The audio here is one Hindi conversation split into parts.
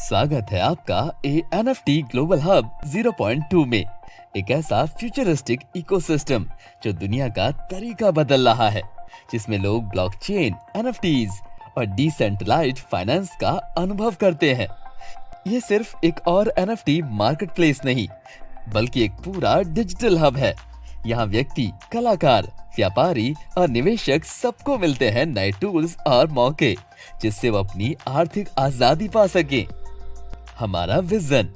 स्वागत है आपका NFT ग्लोबल हब 0.2 में। एक ऐसा फ्यूचरिस्टिक इकोसिस्टम जो दुनिया का तरीका बदल रहा है, जिसमें लोग ब्लॉकचेन, NFTs और डिसेंट्रलाइज्ड फाइनेंस का अनुभव करते हैं। ये सिर्फ एक और NFT मार्केटप्लेस नहीं, बल्कि एक पूरा डिजिटल हब है। यहाँ व्यक्ति, कलाकार, व्यापारी और निवेशक सबको मिलते हैं नए टूल्स और मौके, जिससे वो अपनी आर्थिक आजादी पा सके। हमारा विजन,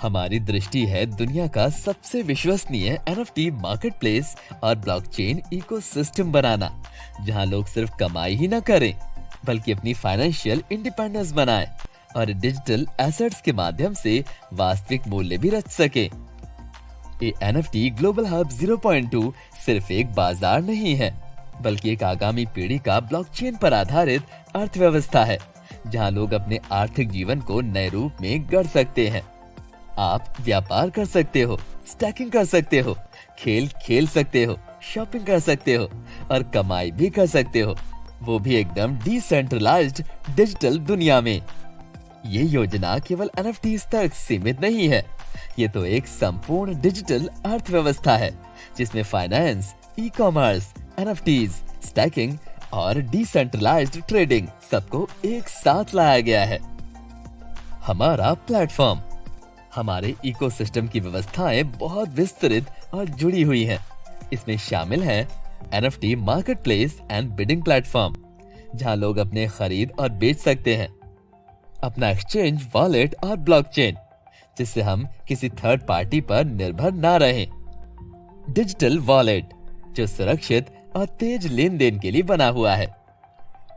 हमारी दृष्टि है दुनिया का सबसे विश्वसनीय NFT मार्केटप्लेस और ब्लॉकचेन इकोसिस्टम बनाना, जहां लोग सिर्फ कमाई ही न करें, बल्कि अपनी फाइनेंशियल इंडिपेंडेंस बनाएं और डिजिटल एसेट्स के माध्यम से वास्तविक मूल्य भी रच सके। ये NFT ग्लोबल हब 0.2 सिर्फ एक बाजार नहीं है, बल्कि एक आगामी पीढ़ी का ब्लॉकचेन पर आधारित अर्थव्यवस्था है, जहां लोग अपने आर्थिक जीवन को नए रूप में गढ़ सकते हैं। आप व्यापार कर सकते हो, स्टैकिंग कर सकते हो, खेल खेल सकते हो, शॉपिंग कर सकते हो और कमाई भी कर सकते हो, वो भी एकदम डिसेंट्रलाइज्ड डिजिटल दुनिया में। ये योजना केवल NFTs तक सीमित नहीं है, ये तो एक संपूर्ण डिजिटल अर्थव्यवस्था है, जिसमें फाइनेंस, ई-कॉमर्स, NFTs, स्टैकिंग और डिसेंट्रलाइज्ड ट्रेडिंग सबको एक साथ लाया गया है। हमारा प्लेटफॉर्म, हमारे इकोसिस्टम की व्यवस्थाएं बहुत विस्तृत और जुड़ी हुई हैं। इसमें शामिल है NFT marketplace and bidding platform, जहां लोग अपने खरीद और बेच सकते हैं, अपना एक्सचेंज वॉलेट और ब्लॉकचेन, जिससे हम किसी थर्ड पार्टी पर निर्भर ना रहें, डिजिटल वॉलेट जो सुरक्षित और तेज लेन देन के लिए बना हुआ है,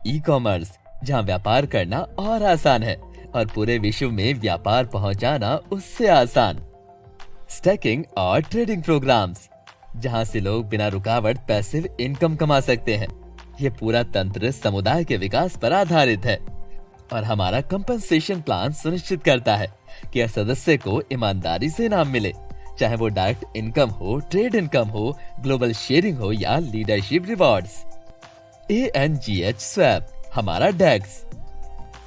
ई-कॉमर्स जहां व्यापार करना और आसान है और पूरे विश्व में व्यापार पहुंचाना उससे आसान, स्टैकिंग और ट्रेडिंग प्रोग्राम्स जहां से लोग बिना रुकावट पैसिव इनकम कमा सकते हैं। ये पूरा तंत्र समुदाय के विकास पर आधारित है और हमारा कंपनसेशन प्लान सुनिश्चित करता है कि हर सदस्य को ईमानदारी से इनाम मिले, चाहे वो डायरेक्ट इनकम हो, ट्रेड इनकम हो, ग्लोबल शेयरिंग हो या लीडरशिप रिवॉर्ड्स। ANGH स्वैप, हमारा डेक्स,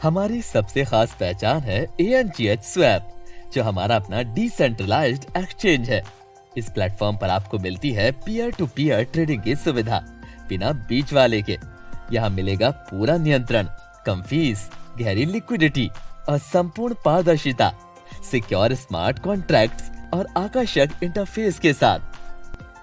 हमारी सबसे खास पहचान है ANGH स्वैप, जो हमारा अपना डिसेंट्रलाइज्ड एक्सचेंज है। इस प्लेटफॉर्म पर आपको मिलती है पीयर टू पीयर ट्रेडिंग की सुविधा बिना बीच वाले के। यहाँ मिलेगा पूरा नियंत्रण, कम फीस, गहरी लिक्विडिटी और संपूर्ण पारदर्शिता, सिक्योर स्मार्ट कॉन्ट्रैक्ट्स और आकर्षक इंटरफेस के साथ।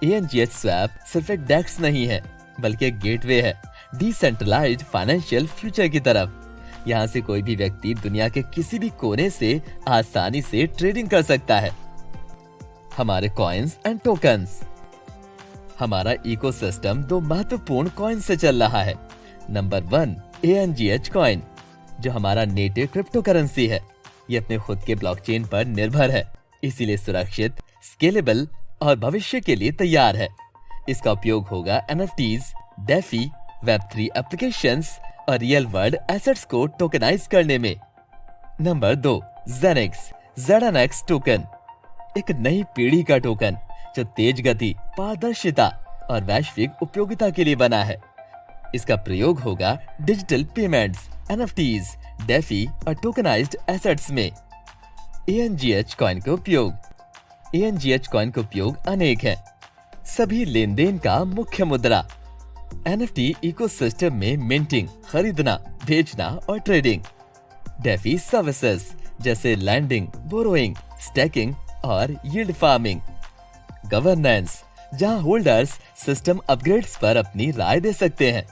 ANGH स्वैप सिर्फ एक डेक्स नहीं है, बल्कि एक गेटवे है डिसेंट्रलाइज्ड फाइनेंशियल फ्यूचर की तरफ। यहाँ से कोई भी व्यक्ति दुनिया के किसी भी कोने से आसानी से ट्रेडिंग कर सकता है। हमारे कॉइन्स एंड टोकन्स, हमारा इकोसिस्टम दो महत्वपूर्ण कॉइन से चल रहा है। नंबर 1 ANGH कॉइन, जो हमारा नेटिव क्रिप्टो करेंसी है। ये अपने खुद के ब्लॉकचेन पर निर्भर है, इसीलिए सुरक्षित, स्केलेबल और भविष्य के लिए तैयार है। इसका उपयोग होगा NFTs, DeFi, Web3 एप्लीकेशंस और रियल वर्ल्ड एसेट्स को टोकनाइज करने में। नंबर 2 ZNX टोकन, एक नई पीढ़ी का टोकन जो तेज गति, पारदर्शिता और वैश्विक उपयोगिता के लिए बना है। इसका प्रयोग होगा डिजिटल पेमेंट्स, NFTs, DeFi और टोकनाइज्ड एसेट्स में। ANGH कॉइन का उपयोग अनेक है, सभी लेन देन का मुख्य मुद्रा, NFT इकोसिस्टम में मिंटिंग, खरीदना, बेचना और ट्रेडिंग, DeFi सर्विसेज जैसे लैंडिंग, बोरोइंग, स्टैकिंग और यील्ड फार्मिंग, गवर्नेंस जहां होल्डर्स सिस्टम अपग्रेड्स पर अपनी राय दे सकते हैं,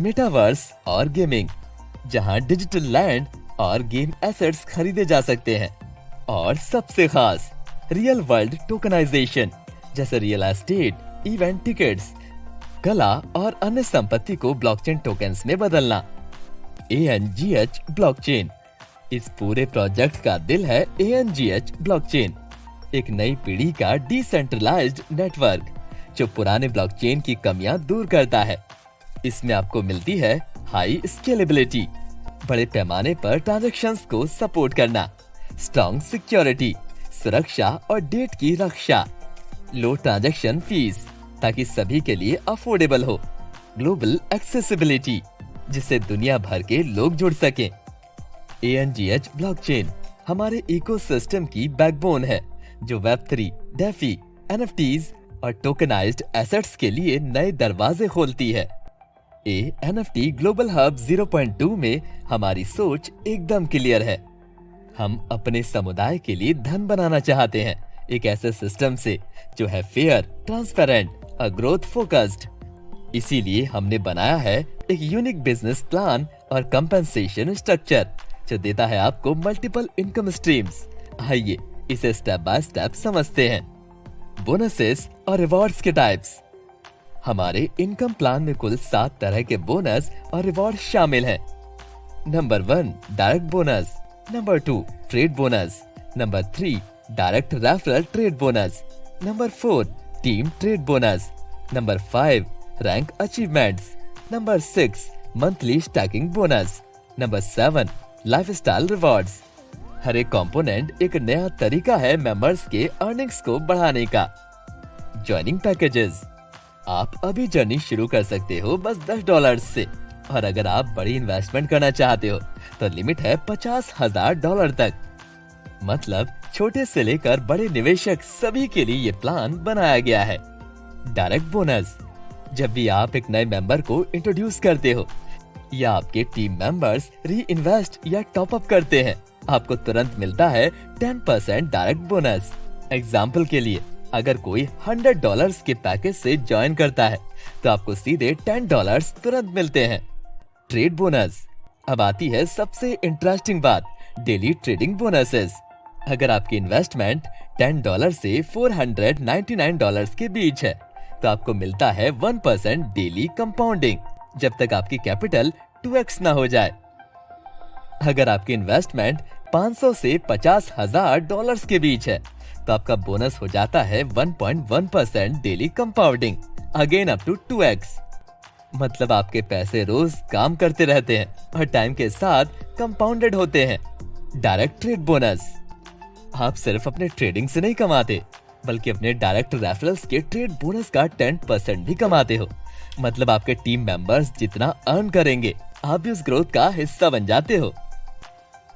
मेटावर्स और गेमिंग जहां डिजिटल लैंड और गेम एसेट्स खरीदे जा सकते हैं, और सबसे खास रियल वर्ल्ड टोकनाइजेशन जैसे रियल एस्टेट, इवेंट टिकट्स, कला और अन्य संपत्ति को ब्लॉकचेन टोकन्स में बदलना। ANGH ब्लॉकचेन, इस पूरे प्रोजेक्ट का दिल है ANGH ब्लॉकचेन, एक नई पीढ़ी का डिसेंट्रलाइज्ड नेटवर्क जो पुराने ब्लॉकचेन की कमियां दूर करता है। इसमें आपको मिलती है हाई स्केलेबिलिटी, बड़े पैमाने पर ट्रांजैक्शंस को सपोर्ट करना, स्ट्रॉन्ग सिक्योरिटी, सुरक्षा और डेट की रक्षा, लो ट्रांजैक्शन फीस ताकि सभी के लिए अफोर्डेबल हो, ग्लोबल एक्सेसिबिलिटी जिससे दुनिया भर के लोग जुड़ सकें, ANGH ब्लॉकचेन हमारे इकोसिस्टम की बैकबोन है, जो Web3, DeFi, NFTs और टोकनाइज्ड एसेट्स के लिए नए दरवाजे खोलती है। NFT ग्लोबल हब 0.2 में हमारी सोच एकदम क्लियर है। हम अपने समुदाय के लिए धन बनाना चाहते हैं, एक ऐसे सिस्टम से जो है फेयर, ट्रांसपेरेंट और ग्रोथ फोकस्ड। इसीलिए हमने बनाया है एक यूनिक बिजनेस प्लान और कंपनसेशन स्ट्रक्चर जो देता है आपको मल्टीपल इनकम स्ट्रीम्स। आइए इसे स्टेप बाय स्टेप समझते हैं। बोनसेस और रिवॉर्ड्स के टाइप्स। हमारे इनकम प्लान में कुल 7 तरह के बोनस और रिवॉर्ड शामिल हैं। Number 1 direct bonus, number 2 trade bonus, number 3 direct referral trade bonus, number 4 team trade bonus, number 5 rank achievements, number 6 monthly staking bonus, number 7 lifestyle rewards. हर एक कंपोनेंट एक नया तरीका है मेंबर्स के अर्निंग्स को बढ़ाने का। Joining packages. आप अभी जर्नी शुरू कर सकते हो बस $10 से, और अगर आप बड़ी इन्वेस्टमेंट करना चाहते हो तो लिमिट है $50,000 तक। मतलब छोटे से लेकर बड़े निवेशक सभी के लिए ये प्लान बनाया गया है। Direct bonus. जब भी आप एक नए मेंबर को इंट्रोड्यूस करते हो या आपके टीम मेंबर्स री इन्वेस्ट या टॉप अप करते हैं, आपको तुरंत मिलता है 10% डायरेक्ट बोनस। एग्जाम्पल के लिए, अगर कोई $100 के पैकेज से ज्वाइन करता है तो आपको सीधे $10 तुरंत मिलते हैं। Trade bonus. अब आती है सबसे इंटरेस्टिंग बात, डेली ट्रेडिंग बोनसेस। अगर आपकी इन्वेस्टमेंट $10 से $499 के बीच है तो आपको मिलता है 1% डेली कंपाउंडिंग, जब तक आपकी कैपिटल 2x ना हो जाए। अगर आपकी इन्वेस्टमेंट $500 से $50,000 के बीच है तो आपका बोनस हो जाता है 1.1% daily compounding, again up to 2x। मतलब आपके पैसे रोज काम करते रहते हैं और टाइम के साथ कंपाउंडेड होते हैं। Direct trade bonus. आप सिर्फ अपने ट्रेडिंग से नहीं कमाते, बल्कि अपने डायरेक्ट रेफरल्स के ट्रेड बोनस का 10% भी कमाते हो। मतलब आपके टीम मेंबर्स जितना अर्न करेंगे, आप भी उस ग्रोथ का हिस्सा बन जाते हो।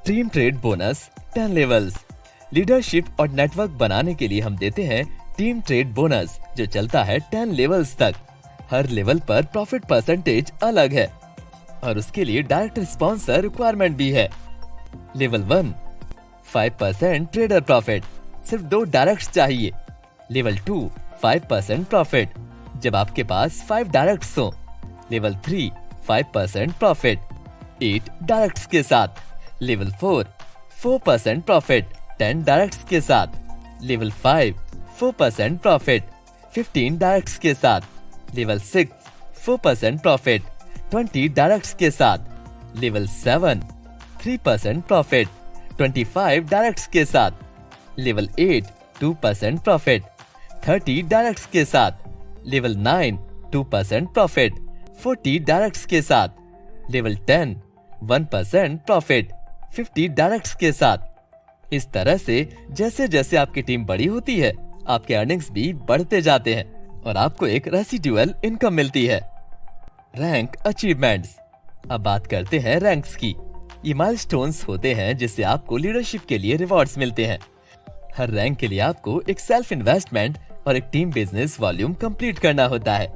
Team trade bonus 10 levels. Leadership और नेटवर्क बनाने के लिए हम देते हैं टीम ट्रेड बोनस, जो चलता है 10 लेवल्स तक। हर लेवल पर प्रॉफिट परसेंटेज अलग है और उसके लिए डायरेक्ट स्पॉन्सर रिक्वायरमेंट भी है। लेवल 1 5% ट्रेडर प्रॉफिट, सिर्फ 2 डायरेक्ट्स चाहिए। लेवल 2 5% प्रॉफिट, जब आपके पास 5 डायरेक्ट्स हो। लेवल 3 5% प्रॉफिट, 8 डायरेक्ट्स के साथ। लेवल 4 4% प्रॉफिट, 10 डायरेक्ट्स के साथ। लेवल 5 4% प्रॉफिट, 15 डायरेक्ट्स के साथ। लेवल 6 4% प्रॉफिट, 20 डायरेक्ट्स के साथ। लेवल 7 3% प्रॉफिट, 25 डायरेक्ट्स के साथ। लेवल 8 2% प्रॉफिट, 30 डायरेक्ट्स के साथ। लेवल 9 2% प्रॉफिट, 40 डायरेक्ट्स के साथ। लेवल 10 1% प्रॉफिट, 50 डायरेक्ट्स के साथ। इस तरह से जैसे जैसे आपकी टीम बड़ी होती है, आपके अर्निंग्स भी बढ़ते जाते हैं और आपको एक रेसिडुअल इनकम मिलती है। Rank achievements. अब बात करते हैं रैंक्स की। ये माइलस्टोन्स होते हैं जिससे आपको लीडरशिप के लिए रिवॉर्ड्स मिलते हैं। हर रैंक के लिए आपको एक सेल्फ इन्वेस्टमेंट और एक टीम बिजनेस वॉल्यूम कंप्लीट करना होता है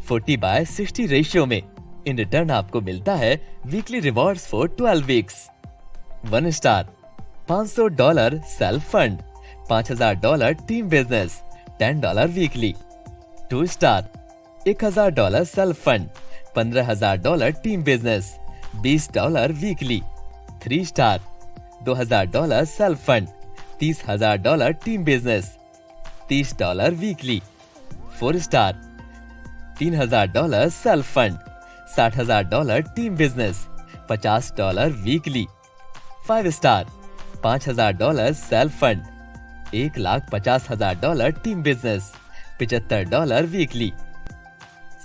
40/60 रेशियो में। इन रिटर्न आपको मिलता है weekly rewards for 12 weeks. 1 star $500 self fund, $5,000 team business, $10 weekly. 2 star $1,000 self fund, $15,000 team business, $20 weekly. 3 star $2,000 self fund, $30,000 team business, $30 weekly. 4 star $3,000 self fund, $60,000 team business, $50 weekly. 5 star $5,000 self fund, $1,50,000 team business, $75 weekly.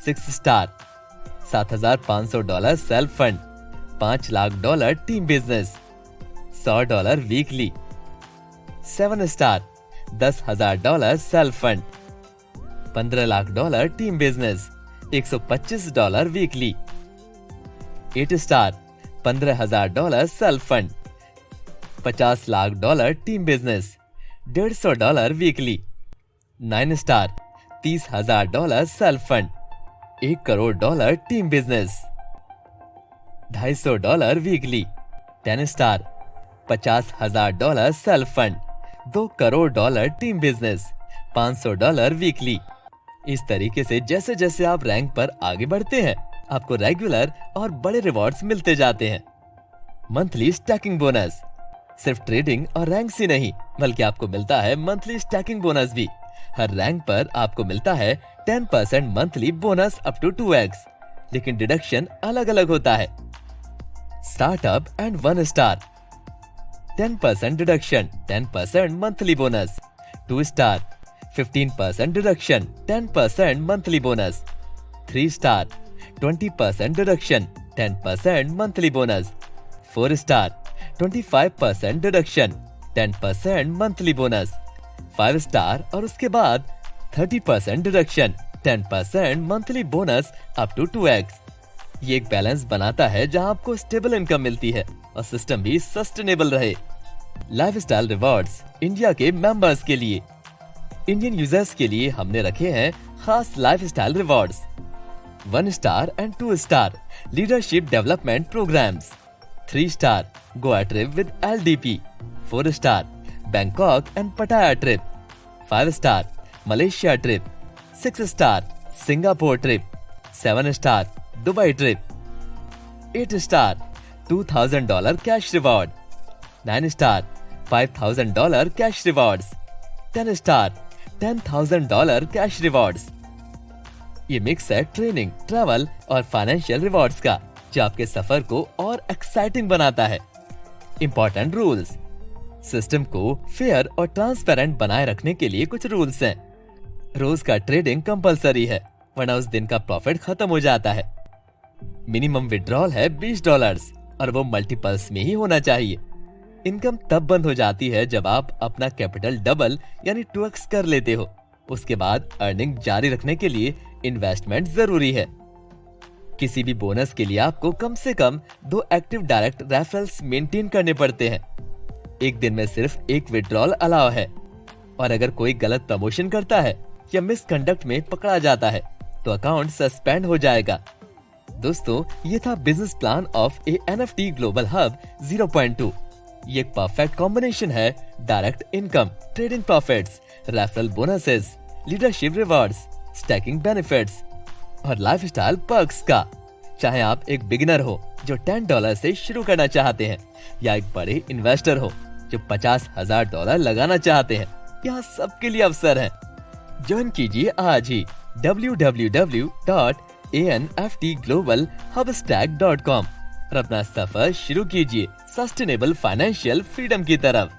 6 star $7,500 self fund, $5,00,000 team business, $100 weekly. 7 star $10,000 self fund, $15,00,000 team business, $125 weekly. 8 star $15,000 self fund, $50 lakh team business, $150 weekly. 9 star, $30,000 self fund, $1 crore team business, $250 weekly. 10 star, $50,000 self fund, $2 crore team business, $500 weekly. इस तरीके से जैसे जैसे आप रैंक पर आगे बढ़ते हैं, आपको रेगुलर और बड़े रिवॉर्ड्स मिलते जाते हैं। मंथली स्टैकिंग बोनस, सिर्फ ट्रेडिंग और रैंक से नहीं, बल्कि आपको मिलता है मंथली स्टैकिंग बोनस भी। हर रैंक पर आपको मिलता है 10% monthly bonus up to 2x, लेकिन डिडक्शन अलग अलग होता है। Startup and 1 star, 10% deduction, 10% monthly bonus. 2 star, 15% deduction, 10% monthly bonus. 3 star, 20% deduction, 10% monthly bonus. 4 star, 25% deduction, 10% monthly bonus. 5 star और उसके बाद 30% deduction, 10% monthly bonus up to 2x। ये एक बैलेंस बनाता है जहां आपको स्टेबल इनकम मिलती है और सिस्टम भी सस्टेनेबल रहे। लाइफस्टाइल रिवॉर्ड्स इंडिया के मेंबर्स के लिए, इंडियन यूजर्स के लिए हमने रखे हैं खास lifestyle rewards. 1 star and 2 star leadership development programs. 3 star Goa trip with LDP। 4 star Bangkok and Pattaya trip. 5 star Malaysia trip. 6 star Singapore trip. 7 star Dubai trip. 8 star $2,000 cash reward. 9 star $5,000 cash rewards. 10 star $10,000 cash rewards. ये मिक्स है ट्रेनिंग, ट्रैवल और फाइनेंशियल रिवॉर्ड्स का, जो आपके सफर को और एक्साइटिंग बनाता है। इंपॉर्टेंट रूल्स, सिस्टम को फेयर और ट्रांसपेरेंट बनाए रखने के लिए कुछ रूल्स हैं। रोज का ट्रेडिंग कंपलसरी है, वरना उस दिन का प्रॉफिट खत्म हो जाता है। मिनिमम विड्रॉल है $20 और वो मल्टीपल्स में ही होना चाहिए। इनकम तब बंद हो जाती है जब आप अपना कैपिटल डबल यानी 2x कर लेते हो। उसके बाद अर्निंग जारी रखने के लिए इन्वेस्टमेंट जरूरी है। किसी भी बोनस के लिए आपको कम से कम 2 एक्टिव डायरेक्ट रेफरल्स मेंटेन करने पड़ते हैं। एक दिन में सिर्फ 1 विड्रॉल अलाउ है, और अगर कोई गलत प्रमोशन करता है या मिसकंडक्ट में पकड़ा जाता है तो अकाउंट सस्पेंड हो जाएगा। दोस्तों, ये था business plan of A NFT global hub 0.2। ये एक परफेक्ट कॉम्बिनेशन है direct income, trading profits, referral bonuses, leadership rewards, stacking benefits और लाइफस्टाइल पर्क्स का। चाहे आप एक बिगिनर हो जो $10 से शुरू करना चाहते हैं, या एक बड़े इन्वेस्टर हो जो $50,000 लगाना चाहते हैं, यहाँ सबके लिए अवसर है। ज्वाइन कीजिए आज ही www.anftglobalhubstack.com और अपना सफर शुरू कीजिए सस्टेनेबल फाइनेंशियल फ्रीडम की तरफ।